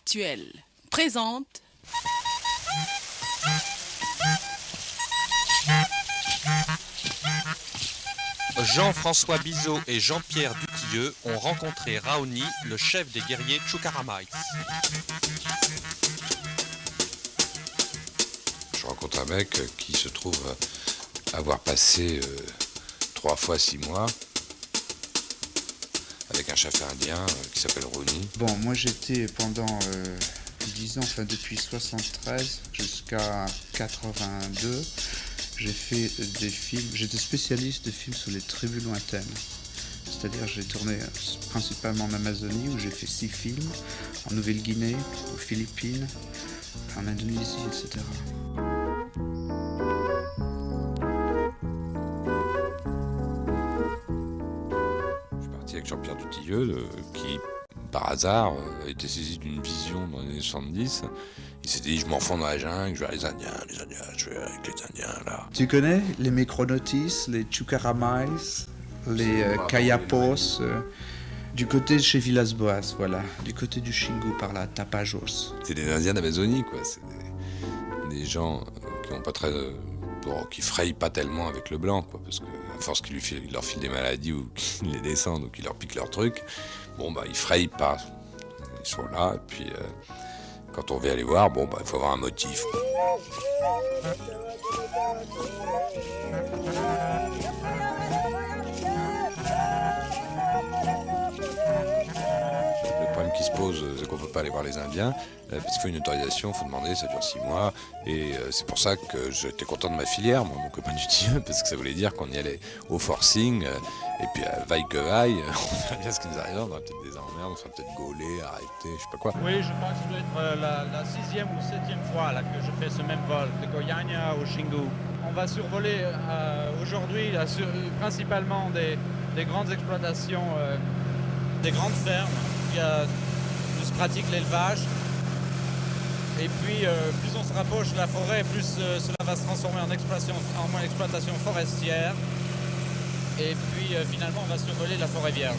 Actuelle présente Jean-François Bizot et Jean-Pierre Dutilleux ont rencontré Raoni, le chef des guerriers Chukaramais. Je rencontre un mec qui se trouve avoir passé 3 fois 6 mois avec un chef indien qui s'appelle Raoni. Bon, moi j'étais pendant 10 ans, enfin depuis 73 jusqu'à 82, j'ai fait des films, j'étais spécialiste de films sur les tribus lointaines. C'est-à-dire j'ai tourné principalement en Amazonie où j'ai fait 6 films, en Nouvelle-Guinée, aux Philippines, en Indonésie, etc. Je suis parti avec Jean-Pierre Dutilleux qui, par hasard, a été saisi d'une vision dans les années 70. Il s'était dit, je m'enfonce dans la jungle, je vais à les Indiens, je vais avec les Indiens, là. Tu connais les Micronautis, les Chukaramais, les Kayapos, du côté de chez Villas-Boas, voilà, du côté du Xingu par là, Tapajos. C'est des Indiens d'Amazonie, quoi. C'est des gens qui ont pas très... qui frayent pas tellement avec le blanc, quoi, parce que à force qu'il leur file des maladies ou qu'il les descendent ou qu'il leur pique leurs trucs, bon bah ils frayent pas. Ils sont là, et puis quand on veut aller voir, bon bah il faut avoir un motif. Le problème qui se pose, c'est qu'on peut pas aller voir les Indiens, parce qu'il faut une autorisation, il faut demander, ça dure 6 mois, et c'est pour ça que j'étais content de ma filière, moi, mon copain Dutilleux, parce que ça voulait dire qu'on y allait au forcing, et puis vaille que vaille, on verra bien ce qui nous arrive, on aura peut-être des emmerdes, on sera peut-être gaulés, arrêtés, je sais pas quoi. Oui, je pense que ça doit être la 6e ou 7e fois là, que je fais ce même vol, de Goiânia au Xingu. On va survoler aujourd'hui principalement des grandes exploitations, des grandes fermes où se pratique l'élevage. Et puis, plus on se rapproche de la forêt, plus cela va se transformer en exploitation forestière. Et puis, finalement, on va survoler la forêt vierge.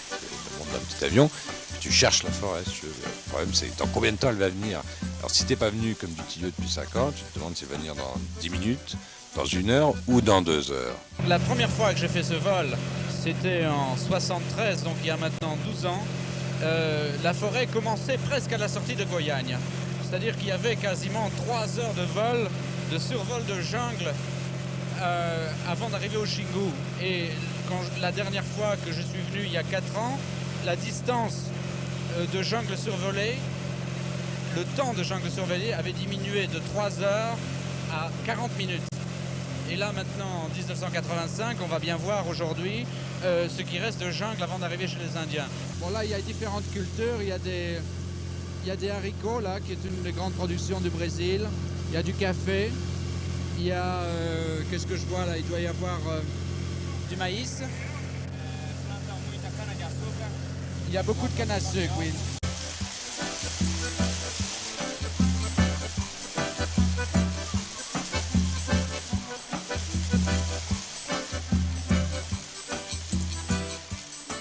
Tu montes dans un petit avion, puis tu cherches la forêt. Le problème, c'est dans combien de temps elle va venir. Alors, si t'es pas venu comme Dutilleux depuis 5 ans, tu te demandes si elle va venir dans 10 minutes, dans 1 heure ou dans 2 heures. La première fois que j'ai fait ce vol, c'était en 73, donc il y a maintenant 12 ans. La forêt commençait presque à la sortie de Goiânia. C'est-à-dire qu'il y avait quasiment 3 heures de vol, de survol de jungle avant d'arriver au Xingu. Et la dernière fois que je suis venu, il y a 4 ans, la distance de jungle survolée, le temps de jungle survolée avait diminué de 3 heures à 40 minutes. Et là maintenant, en 1985, on va bien voir aujourd'hui ce qui reste de jungle avant d'arriver chez les Indiens. Bon là, il y a différentes cultures, il y a des haricots là, qui est une des grandes productions du Brésil. Il y a du café, il y a, qu'est-ce que je vois là, il doit y avoir du maïs. Il y a beaucoup de canne à sucre, oui.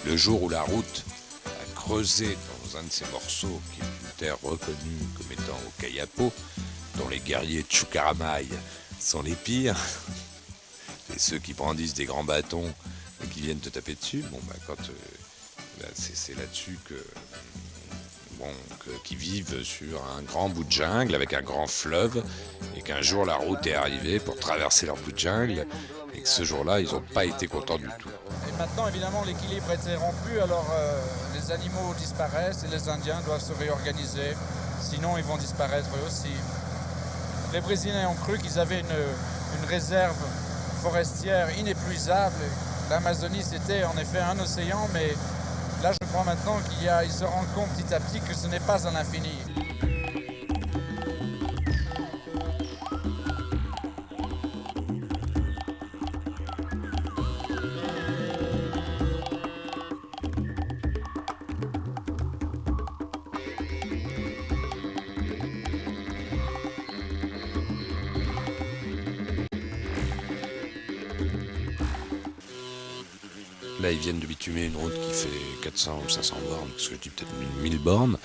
Le jour où la route a creusé dans un de ces morceaux, qui est une terre reconnue comme étant au Kayapo, dont les guerriers Chukaramais sont les pires, et ceux qui brandissent des grands bâtons et qui viennent te taper dessus, bon bah c'est là-dessus qu'ils vivent sur un grand bout de jungle avec un grand fleuve, et qu'un jour la route est arrivée pour traverser leur bout de jungle, et que ce jour-là ils n'ont pas été contents du tout. Et maintenant, évidemment, l'équilibre est rompu, alors les animaux disparaissent et les Indiens doivent se réorganiser, sinon ils vont disparaître eux aussi. Les Brésiliens ont cru qu'ils avaient une réserve forestière inépuisable. L'Amazonie, c'était en effet un océan, mais là, je crois maintenant qu'ils se rendent compte petit à petit que ce n'est pas un infini. Là, ils viennent de bitumer une route qui fait 400 ou 500 bornes, parce que je dis peut-être 1000 bornes,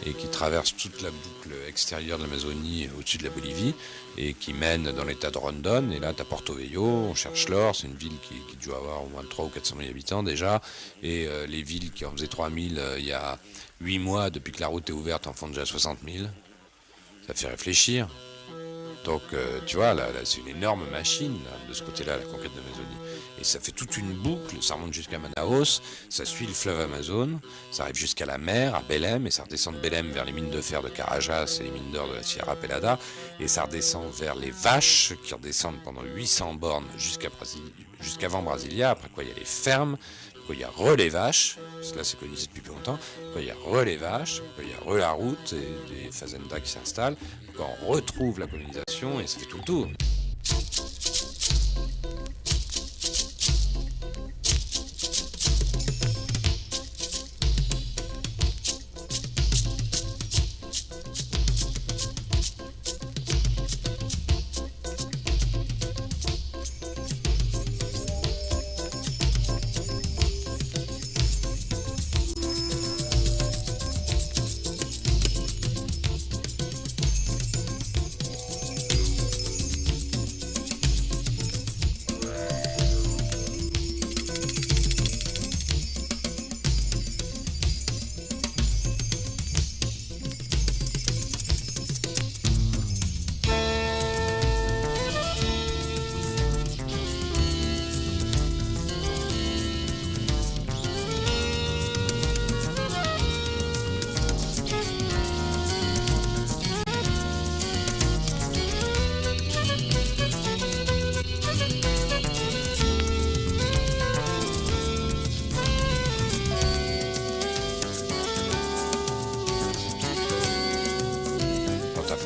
et qui traverse toute la boucle extérieure de l'Amazonie au-dessus de la Bolivie, et qui mène dans l'état de Rondon. Et là, tu as Porto Velho, on cherche l'or, c'est une ville qui doit avoir au moins 300 ou 400 000 habitants déjà, et les villes qui en faisaient 3000 il y a 8 mois, depuis que la route est ouverte, en font déjà 60 000. Ça fait réfléchir. Donc, tu vois, là c'est une énorme machine, là, de ce côté-là, la conquête de l'Amazonie. Et ça fait toute une boucle, ça remonte jusqu'à Manaus, ça suit le fleuve Amazone, ça arrive jusqu'à la mer, à Belém, et ça redescend de Belém vers les mines de fer de Carajás et les mines d'or de la Sierra Pelada, et ça redescend vers les vaches, qui redescendent pendant 800 bornes jusqu'avant Brasilia, après quoi il y a les fermes, après quoi il y a les vaches, parce que là c'est colonisé depuis plus longtemps, après quoi il y a les vaches, après quoi il y a la route, et des fazendas qui s'installent, quand on retrouve la colonisation, et ça fait tout le tour.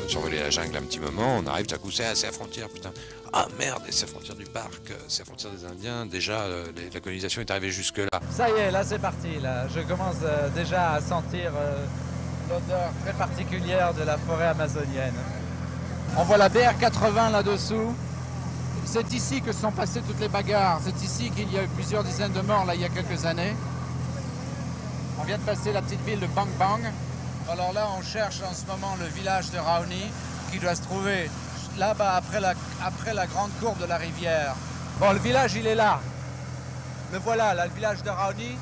Survoler la jungle un petit moment, on arrive, tout à coup c'est la frontière, putain. Ah merde, c'est la frontière du parc, c'est la frontière des Indiens, déjà la colonisation est arrivée jusque là. Ça y est, là c'est parti. Là. Je commence déjà à sentir l'odeur très particulière de la forêt amazonienne. On voit la BR-80 là-dessous. C'est ici que sont passées toutes les bagarres. C'est ici qu'il y a eu plusieurs dizaines de morts là, il y a quelques années. On vient de passer la petite ville de Bang Bang. Alors là, on cherche en ce moment le village de Raoni qui doit se trouver là-bas après la grande courbe de la rivière. Bon, le village, il est là. Le voilà, là, le village de Raoni.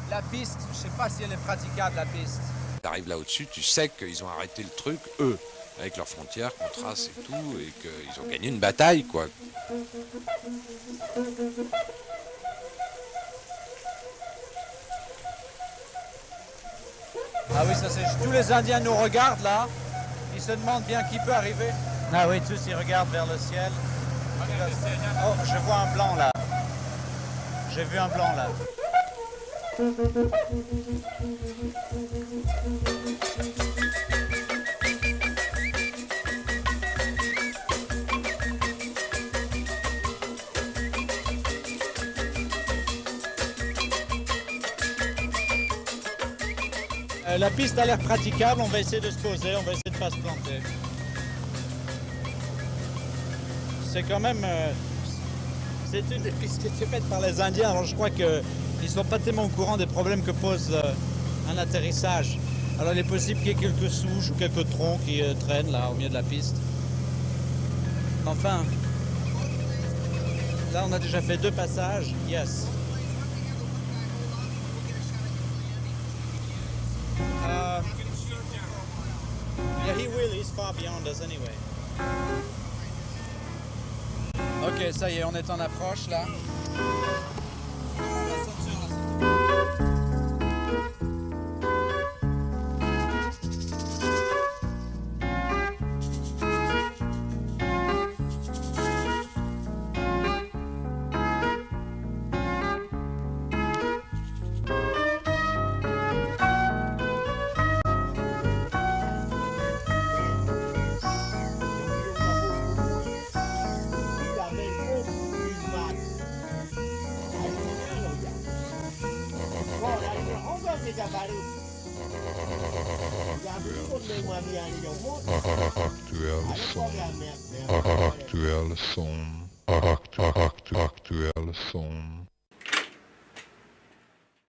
La piste, je sais pas si elle est praticable, la piste. Tu arrives là au-dessus, tu sais qu'ils ont arrêté le truc, eux, avec leurs frontières qu'on trace et tout, et qu'ils ont gagné une bataille, quoi. Ah oui, ça c'est... Tous les Indiens nous regardent là. Ils se demandent bien qui peut arriver. Ah oui, tous ils regardent vers le ciel. Oh, je vois un blanc là. J'ai vu un blanc là. La piste a l'air praticable, on va essayer de se poser, on va essayer de ne pas se planter. C'est quand même... c'est une des pistes qui est faite par les Indiens, alors je crois qu'ils ne sont pas tellement au courant des problèmes que pose un atterrissage. Alors il est possible qu'il y ait quelques souches ou quelques troncs qui traînent là au milieu de la piste. Enfin, là on a déjà fait 2 passages, yes. Yeah, he will. He's far beyond us anyway. Ok, ça y est, on est en approche là. Aktuell som